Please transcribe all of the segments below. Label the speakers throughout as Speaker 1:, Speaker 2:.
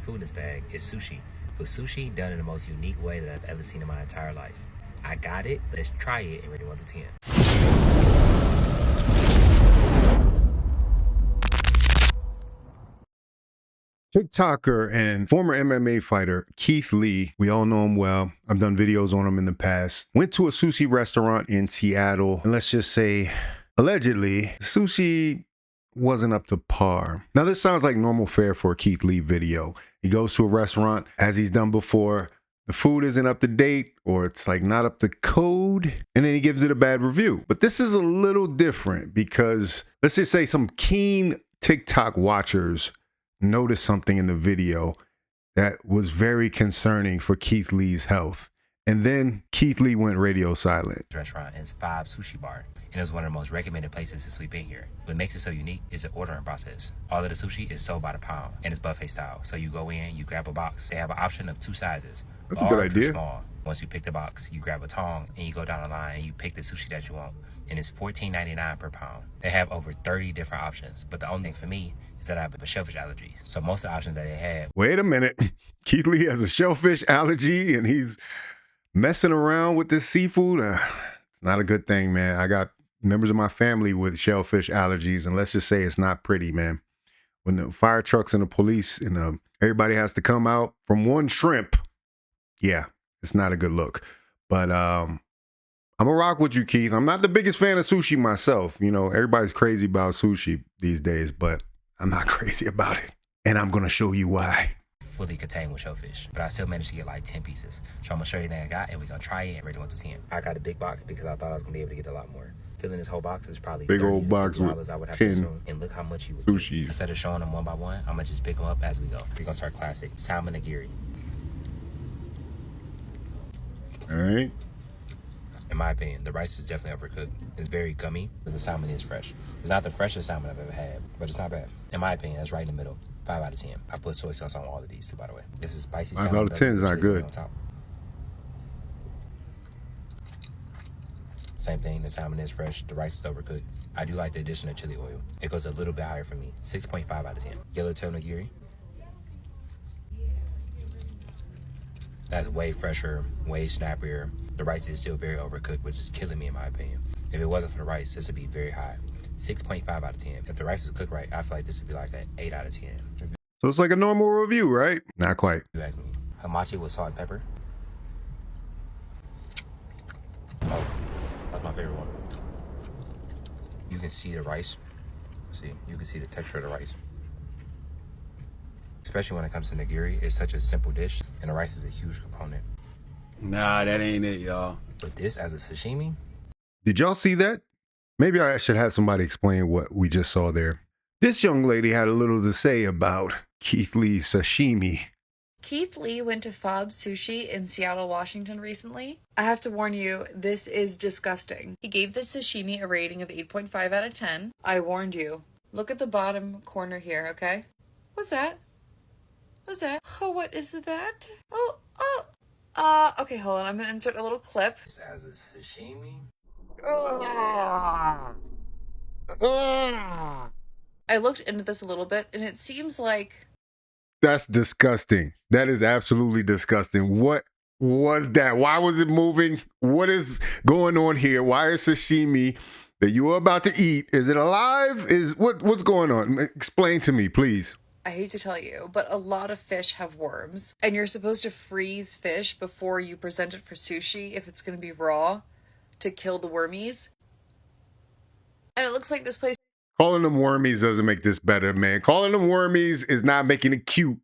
Speaker 1: food in this bag is sushi. But sushi done in the most unique way that I've ever seen in my entire life. I got it. Let's try it and rate it 1 through 10.
Speaker 2: TikToker and former MMA fighter Keith Lee, we all know him well. I've done videos on him in the past. Went to a sushi restaurant in Seattle, and let's just say, allegedly, sushi wasn't up to par. Now, this sounds like normal fare for a Keith Lee video. He goes to a restaurant, as he's done before, the food isn't up to date, or it's like not up to code, and then he gives it a bad review. But this is a little different because, let's just say some keen TikTok watchers noticed something in the video that was very concerning for Keith Lee's health. And then Keith Lee went radio silent.
Speaker 1: Restaurant is 5 Sushi Bar, and it was one of the most recommended places to sleep in here. What makes it so unique is the ordering process. All of the sushi is sold by the pound, and it's buffet style. So you go in, you grab a box. They have an option of 2 sizes.
Speaker 2: That's a good idea.
Speaker 1: Small. Once you pick the box, you grab a tong, and you go down the line, and you pick the sushi that you want. And it's $14.99 per pound. They have over 30 different options, but the only thing for me is that I have a shellfish allergy. So most of the options that they had...
Speaker 2: Wait a minute. Keith Lee has a shellfish allergy, and he's messing around with this seafood. It's not a good thing, man. I got members of my family with shellfish allergies, and let's just say it's not pretty, man. When the fire trucks and the police and everybody has to come out from one shrimp, yeah, it's not a good look. But I'm gonna rock with you, Keith. I'm not the biggest fan of sushi myself. You know, everybody's crazy about sushi these days, but I'm not crazy about it. And I'm gonna show you why.
Speaker 1: Fully contained with shellfish, but I still managed to get like 10 pieces. So I'm gonna show you everything I got, and we're gonna try it and rate it 1 through 10. I got a big box because I thought I was gonna be able to get a lot more. Filling this whole box is probably
Speaker 2: big old box with
Speaker 1: I would have
Speaker 2: 10
Speaker 1: to assume. And look how much you would
Speaker 2: sushis.
Speaker 1: get. Instead of showing them one by one, I'm gonna just pick them up as we go. We're gonna start classic salmon nigiri.
Speaker 2: All right.
Speaker 1: In my opinion, the rice is definitely overcooked. It's very gummy, but the salmon is fresh. It's not the freshest salmon I've ever had, but it's not bad. In my opinion, that's right in the middle. 5 out of 10. I put soy sauce on all of these too, by the way. This is spicy salmon.
Speaker 2: 5 out of 10 is not good.
Speaker 1: Same thing, the salmon is fresh, the rice is overcooked. I do like the addition of chili oil. It goes a little bit higher for me. 6.5 out of 10. Yellowtail nigiri. That's way fresher, way snappier. The rice is still very overcooked, which is killing me in my opinion. If it wasn't for the rice, this would be very high. 6.5 out of 10. If the rice was cooked right, I feel like this would be like an 8 out of 10.
Speaker 2: So it's like a normal review, right? Not quite.
Speaker 1: You ask me. Hamachi with salt and pepper. Oh, that's my favorite one. You can see the rice. See, you can see the texture of the rice. Especially when it comes to nigiri, it's such a simple dish, and the rice is a huge component.
Speaker 3: Nah, that ain't it, y'all.
Speaker 1: But this as a sashimi?
Speaker 2: Did y'all see that? Maybe I should have somebody explain what we just saw there. This young lady had a little to say about Keith Lee's sashimi.
Speaker 4: Keith Lee went to Faucette Sushi in Seattle, Washington recently. I have to warn you, this is disgusting. He gave this sashimi a rating of 8.5 out of 10. I warned you. Look at the bottom corner here, okay? What's that? What's that? Oh, what is that? Okay, hold on. I'm gonna insert a little clip.
Speaker 1: This as a sashimi?
Speaker 4: I looked into this a little bit, and it seems like...
Speaker 2: That's disgusting. That is absolutely disgusting. What was that? Why was it moving? What is going on here? Why is sashimi that you were about to eat? Is it alive? What's going on? Explain to me, please.
Speaker 4: I hate to tell you, but a lot of fish have worms, and you're supposed to freeze fish before you present it for sushi if it's going to be raw to kill the wormies. And it looks like this place...
Speaker 2: Calling them wormies doesn't make this better, man. Calling them wormies is not making it cute.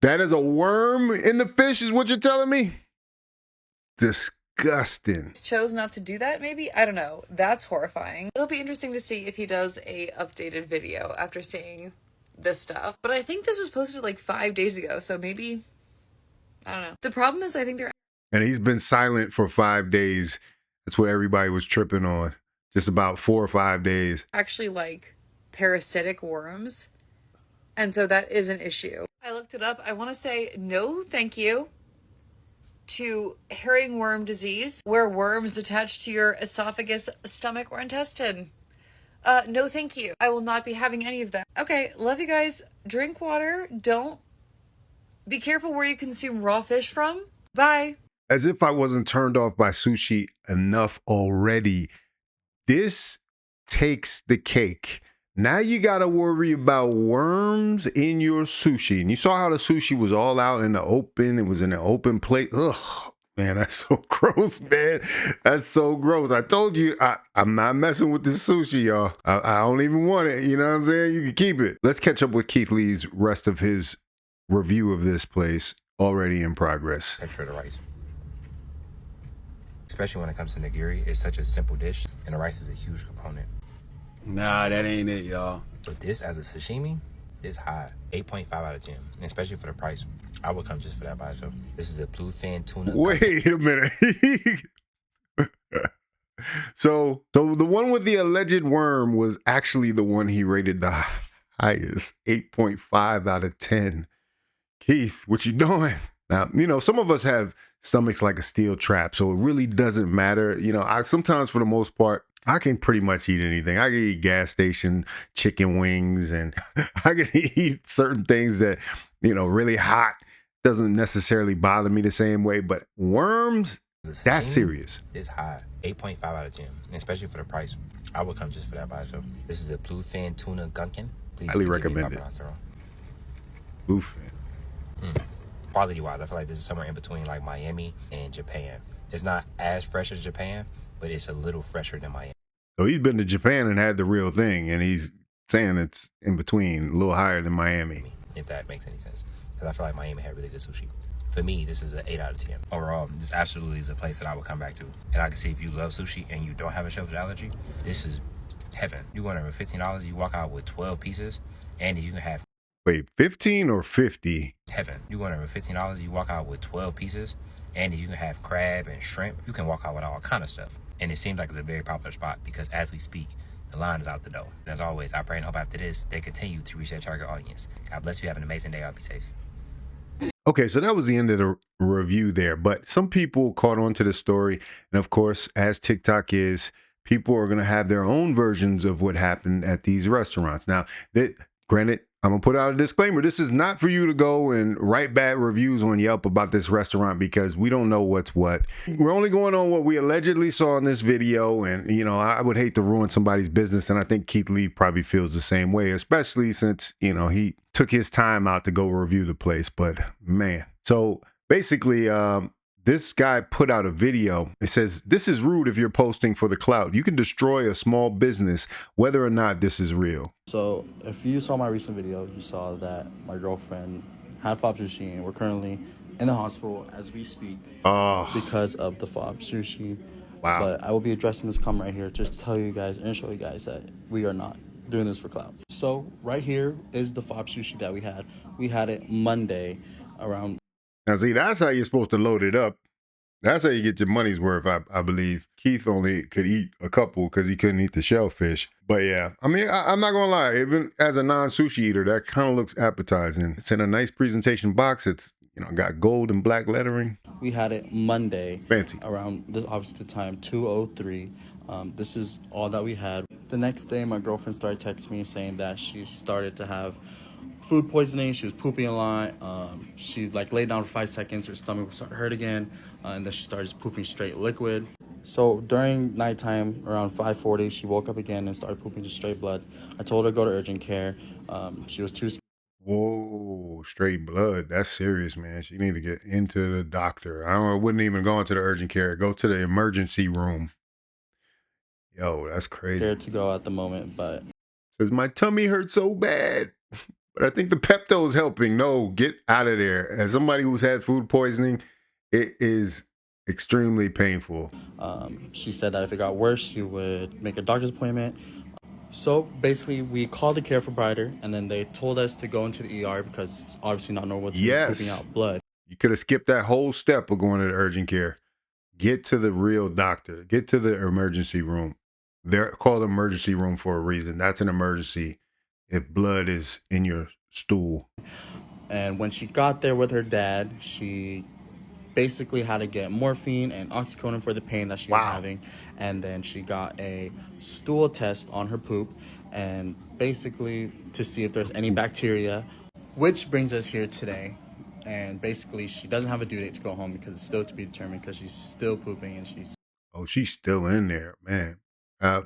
Speaker 2: That is a worm in the fish is what you're telling me? Disgusting.
Speaker 4: Chose not to do that, maybe? I don't know. That's horrifying. It'll be interesting to see if he does a updated video after seeing this stuff. But I think this was posted like 5 days ago, so maybe... I don't know. The problem is I think they're...
Speaker 2: And he's been silent for 5 days. That's what everybody was tripping on. Just about 4 or 5 days.
Speaker 4: Actually like parasitic worms. And so that is an issue. I looked it up. I want to say no thank you to herringworm disease, where worms attach to your esophagus, stomach, or intestine. No thank you. I will not be having any of that. Okay, love you guys. Drink water. Don't Be careful where you consume raw fish from. Bye.
Speaker 2: As if I wasn't turned off by sushi enough already, this takes the cake. Now you got to worry about worms in your sushi. And you saw how the sushi was all out in the open. It was in an open plate. Ugh, man, that's so gross, man. That's so gross. I told you, I'm not messing with this sushi, y'all. I don't even want it. You know what I'm saying? You can keep it. Let's catch up with Keith Lee's rest of his review of this place already in progress.
Speaker 1: Texture of the rice. Especially when it comes to nigiri, it's such a simple dish, and the rice is a huge component.
Speaker 3: Nah, that ain't it, y'all.
Speaker 1: But this, as a sashimi, is high. 8.5 out of 10, and especially for the price. I would come just for that by itself. This is a bluefin tuna.
Speaker 2: Wait a minute. So the one with the alleged worm was actually the one he rated the highest, 8.5 out of 10. Keith, what you doing? Now, you know, some of us have stomachs like a steel trap, so it really doesn't matter. You know, I sometimes, for the most part, I can pretty much eat anything. I can eat gas station chicken wings, and I can eat certain things that, you know, really hot doesn't necessarily bother me the same way. But worms, that's serious.
Speaker 1: It's high. 8.5 out of 10, and especially for the price. I would come just for that by itself. This is a bluefin tuna gunkin. Please
Speaker 2: highly recommend it. Bluefin.
Speaker 1: Quality-wise, I feel like this is somewhere in between like Miami and Japan. It's not as fresh as Japan, but it's a little fresher than Miami.
Speaker 2: So he's been to Japan and had the real thing, and he's saying it's in between, a little higher than Miami.
Speaker 1: If that makes any sense. Because I feel like Miami had really good sushi. For me, this is an 8 out of 10. Overall, this absolutely is a place that I would come back to. And I can see if you love sushi and you don't have a shellfish allergy, this is heaven. You go in there with $15, you walk out with 12 pieces, and you can have...
Speaker 2: Wait, 15 or 50?
Speaker 1: Heaven. You go in there with $15, you walk out with 12 pieces, and you can have crab and shrimp. You can walk out with all kind of stuff. And it seems like it's a very popular spot because as we speak, the line is out the door. And as always, I pray and hope after this, they continue to reach their target audience. God bless you. Have an amazing day. I'll be safe.
Speaker 2: Okay, so that was the end of the review there. But some people caught on to the story. And of course, as TikTok is, people are going to have their own versions of what happened at these restaurants. Now, granted, I'm going to put out a disclaimer. This is not for you to go and write bad reviews on Yelp about this restaurant because we don't know what's what. We're only going on what we allegedly saw in this video. And, you know, I would hate to ruin somebody's business. And I think Keith Lee probably feels the same way, especially since, you know, he took his time out to go review the place. But man, so basically, this guy put out a video. It says, "This is rude if you're posting for the clout. You can destroy a small business, whether or not this is real."
Speaker 5: So if you saw my recent video, you saw that my girlfriend had Fob Sushi, and we're currently in the hospital as we speak because of the Fob Sushi.
Speaker 2: Wow.
Speaker 5: But I will be addressing this comment right here just to tell you guys and show you guys that we are not doing this for clout. So right here is the Fob Sushi that we had. We had it Monday around...
Speaker 2: Now, see, that's how you're supposed to load it up. That's how you get your money's worth, I believe. Keith only could eat a couple because he couldn't eat the shellfish. But yeah, I mean, I'm not going to lie. Even as a non-sushi eater, that kind of looks appetizing. It's in a nice presentation box. It's, you know, got gold and black lettering.
Speaker 5: We had it Monday.
Speaker 2: Fancy.
Speaker 5: Around, obviously, the time, 2:03. This is all that we had. The next day, my girlfriend started texting me saying that she started to have food poisoning. She was pooping a lot. She like laid down for 5 seconds. Her stomach would start hurt again, and then she started just pooping straight liquid. So during nighttime, around 5:40, she woke up again and started pooping just straight blood. I told her to go to urgent care. She was too scared.
Speaker 2: Whoa, straight blood. That's serious, man. She need to get into the doctor. I wouldn't even go into the urgent care. Go to the emergency room. Yo, that's crazy.
Speaker 5: Scared to go at the moment, but
Speaker 2: says my tummy hurts so bad. But I think the Pepto is helping. No, get out of there. As somebody who's had food poisoning, it is extremely painful.
Speaker 5: She said that if it got worse, she would make a doctor's appointment. So basically, we called the care provider, and then they told us to go into the ER because it's obviously not normal to be pooping out blood.
Speaker 2: You could have skipped that whole step of going to the urgent care. Get to the real doctor. Get to the emergency room. They're called emergency room for a reason. That's an emergency if blood is in your stool.
Speaker 5: And when she got there with her dad, she basically had to get morphine and oxycodone for the pain that she was having. And then she got a stool test on her poop, and basically to see if there's any bacteria, which brings us here today. And basically, she doesn't have a due date to go home because it's still to be determined because she's still pooping and she's
Speaker 2: Oh, she's still in there, man.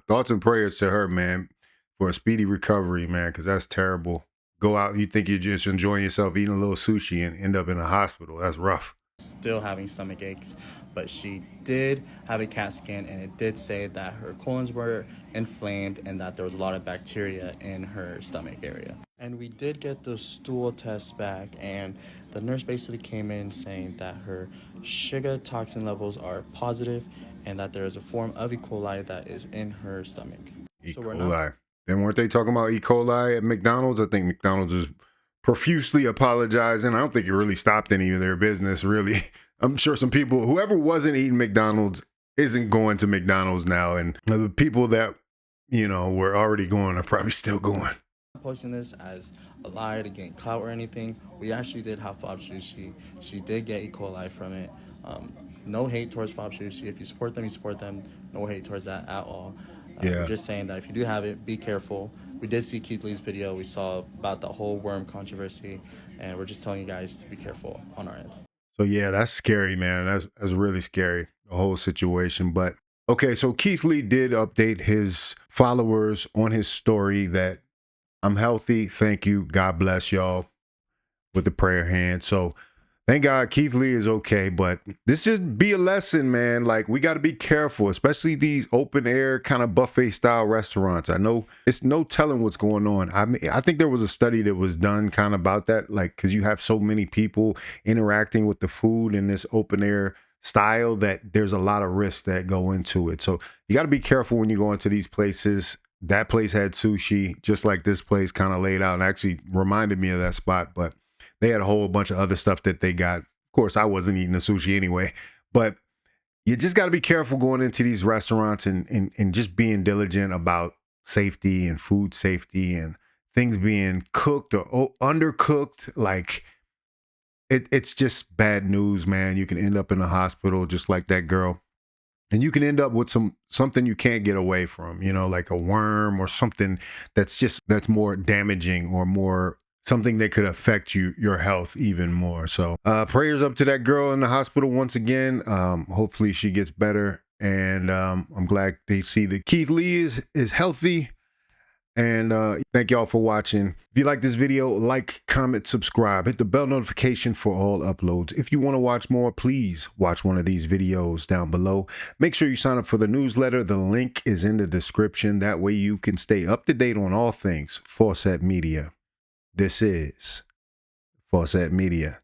Speaker 2: Thoughts and prayers to her, man, for a speedy recovery, man, because that's terrible. Go out, you think you're just enjoying yourself eating a little sushi and end up in a hospital. That's rough.
Speaker 5: still having stomach aches. But she did have a CAT scan, and it did say that her colons were inflamed and that there was a lot of bacteria in her stomach area. And we did get the stool test back, and the nurse basically came in saying that her sugar toxin levels are positive and that there is a form of E. coli that is in her stomach.
Speaker 2: E.
Speaker 5: So
Speaker 2: coli. Then weren't they talking about E. coli at McDonald's? I think McDonald's is profusely apologizing. I don't think it really stopped any of their business, really. I'm sure some people, whoever wasn't eating McDonald's isn't going to McDonald's now. And the people that, you know, were already going are probably still going.
Speaker 5: Posting this as a lie to gain clout or anything. We actually did have Fob Sushi. She did get E. coli from it. No hate towards Fob Sushi. If you support them, you support them. No hate towards that at all.
Speaker 2: Yeah.
Speaker 5: We're just saying that if you do have it, be careful. We did see Keith Lee's video. We saw about the whole worm controversy, and we're just telling you guys to be careful on our end.
Speaker 2: So yeah, that's scary, man. That's really scary, the whole situation. But okay, so Keith Lee did update his followers on his story that I'm healthy. Thank you. God bless y'all with the prayer hand. So thank God Keith Lee is okay. But this should be a lesson, man. Like, we got to be careful, especially these open air kind of buffet style restaurants. I know it's no telling what's going on. I mean, I think there was a study that was done kind of about that, like, because you have so many people interacting with the food in this open air style that there's a lot of risks that go into it. So you got to be careful when you go into these places. That place had sushi, just like this place kind of laid out, and actually reminded me of that spot. But they had a whole bunch of other stuff that they got. Of course, I wasn't eating the sushi anyway, but you just got to be careful going into these restaurants and just being diligent about safety and food safety and things being cooked or undercooked. Like, it's just bad news, man. You can end up in a hospital just like that girl. And you can end up with something you can't get away from, you know, like a worm or something that's more damaging or more something that could affect your health even more. So prayers up to that girl in the hospital once again. Hopefully she gets better. And I'm glad they see that Keith Lee is healthy. And thank y'all for watching. If you like this video, like, comment, subscribe, hit the bell notification for all uploads. If you want to watch more, please watch one of these videos down below. Make sure you sign up for the newsletter. The link is in the description. That way you can stay up to date on all things Faucette Media. This is Faucette Media.